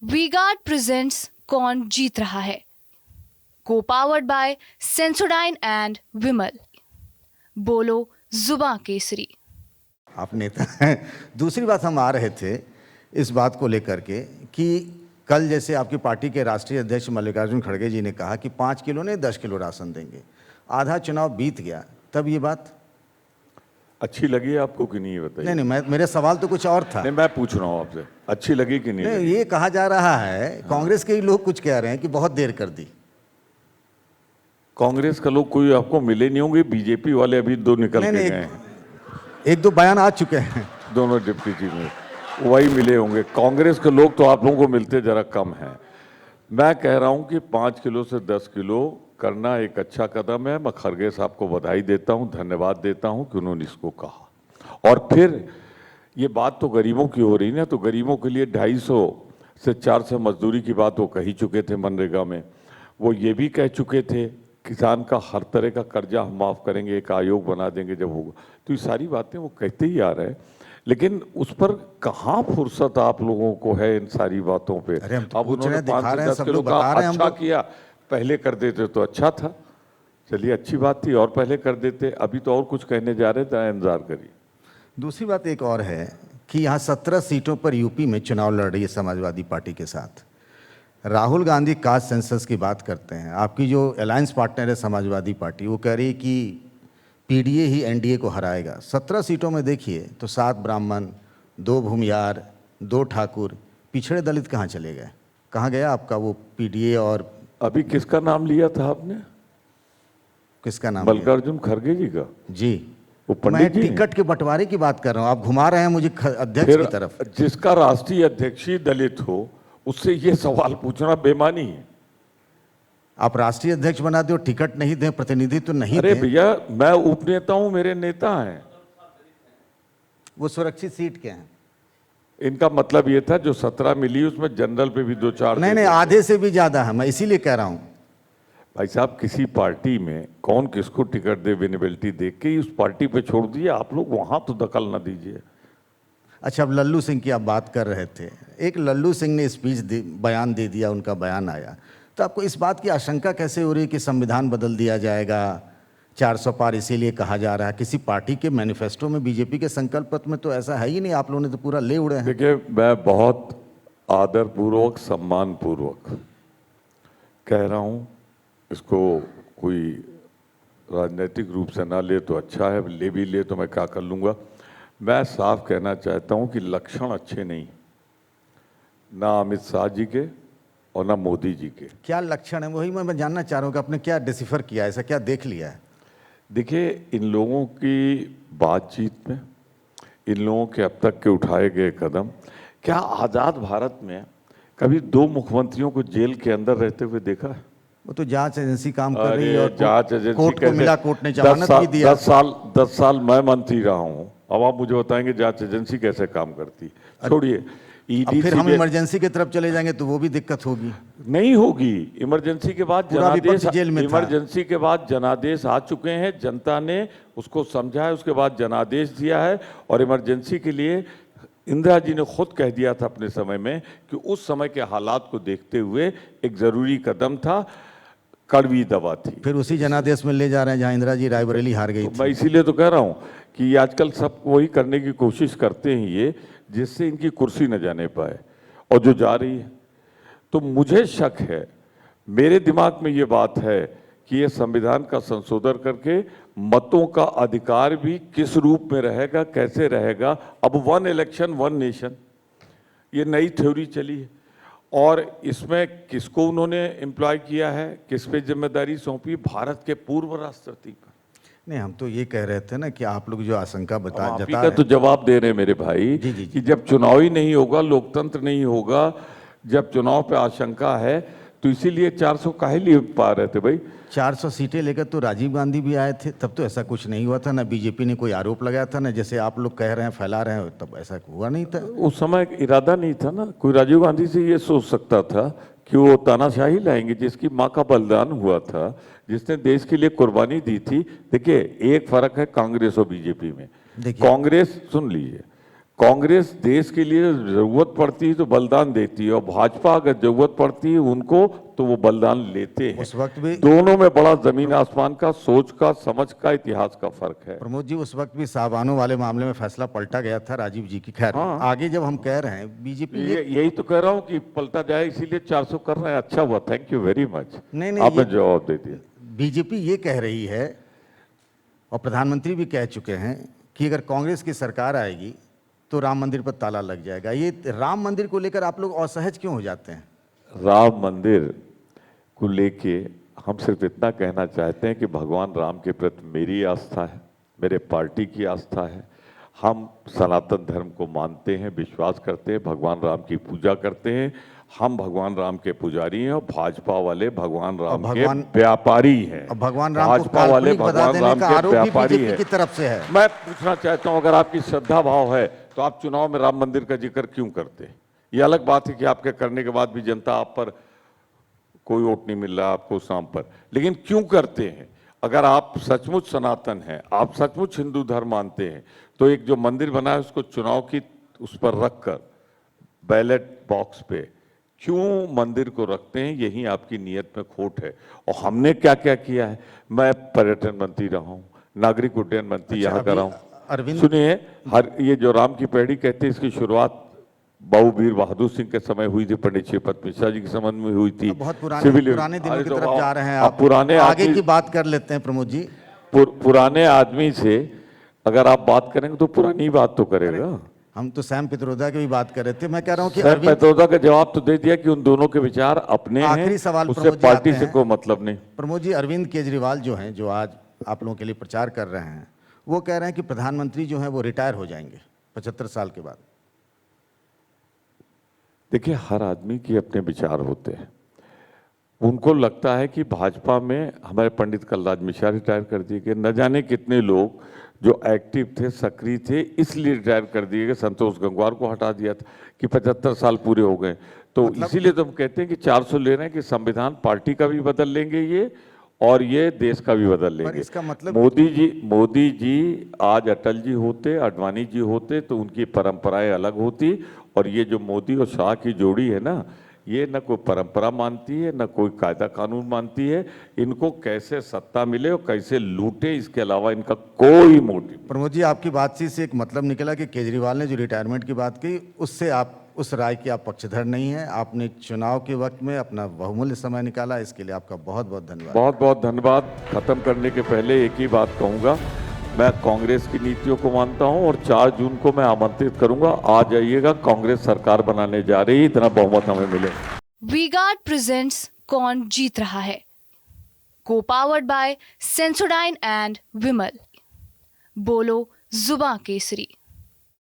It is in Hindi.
वी-गार्ड प्रेजेंट्स कौन जीत रहा है, को पावर्ड बाय सेंसोडाइन एंड विमल। बोलो जुबां केसरी। आप नेता हैं। दूसरी बात, हम आ रहे थे इस बात को लेकर के कि कल जैसे आपकी पार्टी के राष्ट्रीय अध्यक्ष मल्लिकार्जुन खड़गे जी ने कहा कि 5 किलो नहीं 10 किलो राशन देंगे। आधा चुनाव बीत गया, तब ये बात अच्छी लगी आपको कि नहीं, ये बताइए। नहीं, मेरे सवाल तो कुछ और था। नहीं, मैं पूछ रहा हूँ आपसे, अच्छी लगी कि नहीं नहीं, लगी? ये कहा जा रहा है, कांग्रेस के ही लोग कुछ कह रहे हैं कि बहुत देर कर दी। कांग्रेस का लोग कोई आपको मिले नहीं होंगे, बीजेपी वाले अभी दो निकल के गए हैं। एक दो बयान आ चुके हैं दोनों डिप्टी चीफ में, वही मिले होंगे। कांग्रेस के लोग तो आप लोगों को मिलते जरा कम हैं। मैं कह रहा हूं कि 5 किलो से 10 किलो करना एक अच्छा कदम है। मैं खड़गे साहब को बधाई देता हूं, धन्यवाद देता हूं कि उन्होंने इसको कहा। और फिर ये बात तो गरीबों की हो रही ना, तो गरीबों के लिए 250 से 400 मजदूरी की बात वो कह ही चुके थे मनरेगा में। वो ये भी कह चुके थे किसान का हर तरह का कर्जा हम माफ़ करेंगे, एक आयोग बना देंगे जब होगा। तो ये सारी बातें वो कहते ही आ रहे हैं, लेकिन उस पर कहाँ फुर्सत आप लोगों को है इन सारी बातों पे। अरे हम तो अब पूछ रहे उन्होंने हैं, दिखा 5 रहे से हैं, 10 सब किलो लोग का बता रहे हैं हम अच्छा लोग। किया, पहले कर देते तो अच्छा था। चलिए, अच्छी बात थी, और पहले कर देते। अभी तो और कुछ कहने जा रहे थे, इंतजार करिए। दूसरी बात एक और है कि यहाँ 17 सीटों पर यूपी में चुनाव लड़ रही है समाजवादी पार्टी के साथ। राहुल गांधी कास्ट सेंसस की बात करते हैं। आपकी जो अलायंस पार्टनर है समाजवादी पार्टी, वो कह रही है कि पीडीए ही एनडीए को हराएगा। 17 सीटों में देखिए तो 7 ब्राह्मण, 2 भूमियार, 2 ठाकुर, पिछड़े दलित कहाँ चले गए? कहाँ गया आपका वो पीडीए? और अभी किसका नाम लिया था आपने? किसका नाम लिया? मल्लिकार्जुन खड़गे जी का। जी, वो मैं पंडित जी टिकट के बंटवारे की बात कर रहा हूँ, आप घुमा रहे हैं मुझे अध्यक्ष फिर की तरफ। जिसका राष्ट्रीय अध्यक्ष ही दलित हो, उससे ये सवाल पूछना बेमानी है। आप राष्ट्रीय अध्यक्ष बना दो, टिकट नहीं दें, प्रतिनिधित्व तो नहीं अरे दें। भैया, मैं उपनेता हूं, मेरे नेता हैं। वो सुरक्षित सीट के हैं। इनका मतलब ये था जो 17 मिली उसमें जनरल पे भी 2-4 नहीं, आधे से भी ज्यादा है, मैं इसीलिए कह रहा हूँ। भाई साहब, किसी पार्टी में कौन किसको टिकट दे, विनेबिलिटी देख के ही उस पार्टी पे छोड़ दिए। आप लोग वहां तो दखल ना दीजिए। अच्छा, अब लल्लू सिंह की आप बात कर रहे थे। एक लल्लू सिंह ने स्पीच बयान दे दिया, उनका बयान आया, तो आपको इस बात की आशंका कैसे हो रही है कि संविधान बदल दिया जाएगा, 400 पार इसीलिए कहा जा रहा है? किसी पार्टी के मैनिफेस्टो में, बीजेपी के संकल्प पत्र में तो ऐसा है ही नहीं। आप लोगों ने तो पूरा ले उड़े हैं। देखिए, मैं बहुत आदरपूर्वक, सम्मानपूर्वक कह रहा हूं, इसको कोई राजनीतिक रूप से ना ले तो अच्छा है, ले भी ले तो मैं क्या कर लूँगा। मैं साफ कहना चाहता हूं कि लक्षण अच्छे नहीं, ना अमित शाह जी के और ना मोदी जी के। क्या लक्षण है, वही मैं जानना चाह रहा हूँ कि आपने क्या डिसिफर किया, ऐसा क्या देख लिया है? देखिए, इन लोगों की बातचीत में, इन लोगों के अब तक के उठाए गए कदम, क्या आज़ाद भारत में कभी 2 मुख्यमंत्रियों को जेल के अंदर रहते हुए देखा है? वो तो जांच एजेंसी काम कर रही है और जांच एजेंसी कोर्ट को मिला, कोर्ट ने जमानत भी दिया। 10 साल मैं मंत्री रहा हूं, अब आप मुझे बताएंगे जांच एजेंसी कैसे काम करती? छोड़िए, ईडी फिर हम इमरजेंसी की तरफ चले जाएंगे तो वो भी दिक्कत होगी। नहीं होगी। इमरजेंसी के बाद पूरा जनादेश, विपक्ष जेल में था। इमरजेंसी के बाद जनादेश आ चुके हैं, जनता ने उसको समझा है, उसके बाद जनादेश दिया है। और इमरजेंसी के लिए इंदिरा जी ने खुद कह दिया था अपने समय में कि उस समय के हालात को देखते हुए एक जरूरी कदम था, कड़वी दवा थी। फिर उसी जनादेश में ले जा रहे हैं जहां इंदिरा जी रायबरेली हार गई थी। मैं इसीलिए तो कह रहा हूं कि आजकल सब वही करने की कोशिश करते हैं ये, जिससे इनकी कुर्सी न जाने पाए, और जो जा रही है। तो मुझे शक है, मेरे दिमाग में ये बात है कि ये संविधान का संशोधन करके मतों का अधिकार भी किस रूप में रहेगा, कैसे रहेगा। अब 1 इलेक्शन 1 नेशन, ये नई थ्योरी चली है, और इसमें किसको उन्होंने एम्प्लॉय किया है, किस पे जिम्मेदारी सौंपी? भारत के पूर्व राष्ट्रपति पर। नहीं, हम तो ये कह रहे थे ना कि आप लोग जो आशंका जता का तो जवाब दे रहे हैं मेरे भाई। जी। कि जब चुनाव ही नहीं होगा, लोकतंत्र नहीं होगा, जब चुनाव पे आशंका है, तो इसीलिए 400 काहे लिए पा रहे थे भाई? 400 सीटें लेकर तो राजीव गांधी भी आए थे, तब तो ऐसा कुछ नहीं हुआ था ना। बीजेपी ने कोई आरोप लगाया था ना, जैसे आप लोग कह रहे हैं, फैला रहे हैं, तब ऐसा हुआ नहीं था। उस समय इरादा नहीं था ना। कोई राजीव गांधी से ये सोच सकता था कि वो तानाशाही लाएंगे, जिसकी माँ का बलिदान हुआ था, जिसने देश के लिए कुर्बानी दी थी। देखिए, एक फर्क है कांग्रेस और बीजेपी में। कांग्रेस, सुन लीजिए, कांग्रेस देश के लिए जरूरत पड़ती है तो बलिदान देती है, और भाजपा अगर जरूरत पड़ती है उनको तो वो बलिदान लेते हैं। उस वक्त भी दोनों में बड़ा जमीन आसमान का, सोच का, समझ का, इतिहास का फर्क है। प्रमोद जी, उस वक्त भी साहबानों वाले मामले में फैसला पलटा गया था राजीव जी की। खैर हाँ। आगे जब हम कह रहे हैं बीजेपी यही तो कह रहा हूँ कि पलटा जाए, इसीलिए 400 कर रहे हैं। अच्छा हुआ, थैंक यू वेरी मच, नहीं, आपने जवाब दे दिया। बीजेपी ये कह रही है और प्रधानमंत्री भी कह चुके हैं कि अगर कांग्रेस की सरकार आएगी तो राम मंदिर पर ताला लग जाएगा। ये राम मंदिर को लेकर आप लोग असहज क्यों हो जाते हैं? राम मंदिर को लेके हम सिर्फ इतना कहना चाहते हैं कि भगवान राम के प्रति मेरी आस्था है, मेरे पार्टी की आस्था है। हम सनातन धर्म को मानते हैं, विश्वास करते हैं, भगवान राम की पूजा करते हैं। हम भगवान राम के पुजारी हैं और भाजपा वाले भगवान राम के व्यापारी हैं। अब भगवान राम को भाजपा वाले काल्पनिक बता भगवान देने राम का के आरोप भी व्यापारी बीजेपी हैं। की तरफ से है। मैं पूछना चाहता हूं, अगर आपकी श्रद्धा भाव है तो आप चुनाव में राम मंदिर का जिक्र क्यों करते हैं? ये अलग बात है कि आपके करने के बाद भी जनता आप पर कोई वोट नहीं मिल रहा आपको शाम पर, लेकिन क्यों करते हैं? अगर आप सचमुच सनातन हैं, आप सचमुच हिंदू धर्म मानते हैं, तो एक जो मंदिर बना है उसको चुनाव की उस पर रखकर बैलेट बॉक्स पे क्यों मंदिर को रखते हैं? यही आपकी नीयत में खोट है। और हमने क्या क्या किया है? मैं पर्यटन मंत्री रहा हूँ, नागरिक उड्डयन मंत्री यहाँ का रहा हूँ। अरविंद सुनिए, ये जो राम की पहड़ी कहते हैं, इसकी शुरुआत बाबू वीर बहादुर सिंह के समय हुई थी, पंडित श्रीपद मिश्रा जी के संबंध में हुई थी। बहुत पुराने सिविल दिनों की तो तरफ जा रहे हैं आप पुराने आगे आदमी- की बात कर लेते हैं प्रमोद जी। पुराने आदमी से अगर आप बात करेंगे तो पुरानी बात तो करेगा। हम तो सैम पित्रोदा की भी बात कर रहे थे। मैं कह रहा हूँ कि सर अरविंद, पैतोदा का जवाब तो दे दिया कि उन दोनों के विचार अपने हैं, आखिरी सवाल उससे प्रमोद जी पार्टी आते से हैं। कोई मतलब नहीं। प्रमोद जी, अरविंद केजरीवाल जो हैं, जो आज आप लोगों के लिए प्रचार कर रहे हैं, वो कह रहे हैं कि प्रधानमंत्री जो हैं वो रिटायर हो जाएंगे 75 साल के बाद। देखिए, हर आदमी के अपने विचार होते हैं। उनको लगता है कि भाजपा में हमारे पंडित कलराज मिश्रा रिटायर कर दिए गए, न जाने कितने लोग जो एक्टिव थे, सक्रिय थे, इसलिए रिटायर कर दिए गए। संतोष गंगवार को हटा दिया था कि 75 साल पूरे हो गए। तो इसीलिए तो हम कहते हैं कि 400 ले रहे हैं कि संविधान पार्टी का भी बदल लेंगे ये, और ये देश का भी बदल लेंगे। इसका मतलब मोदी जी आज अटल जी होते, आडवाणी जी होते तो उनकी परंपराएं अलग होती, और ये जो मोदी और शाह की जोड़ी है ना, ये न कोई परंपरा मानती है, न कोई कायदा कानून मानती है। इनको कैसे सत्ता मिले और कैसे लूटे, इसके अलावा इनका कोई मोटिव। प्रमोद जी, आपकी बातचीत से एक मतलब निकला कि केजरीवाल ने जो रिटायरमेंट की बात की, उससे आप उस राय की आप पक्षधर नहीं हैं। आपने चुनाव के वक्त में अपना बहुमूल्य समय निकाला, इसके लिए आपका बहुत बहुत धन्यवाद। बहुत बहुत धन्यवाद। खत्म करने के पहले एक ही बात कहूँगा, मैं कांग्रेस की नीतियों को मानता हूं और 4 जून को मैं आमंत्रित करूंगा, आ जाइएगा। कांग्रेस सरकार बनाने जा रही है, इतना बहुमत हमें मिले। वी-गार्ड प्रेजेंट्स कौन जीत रहा है, को पावर्ड बाय सेंसोडाइन एंड विमल। बोलो जुबां केसरी।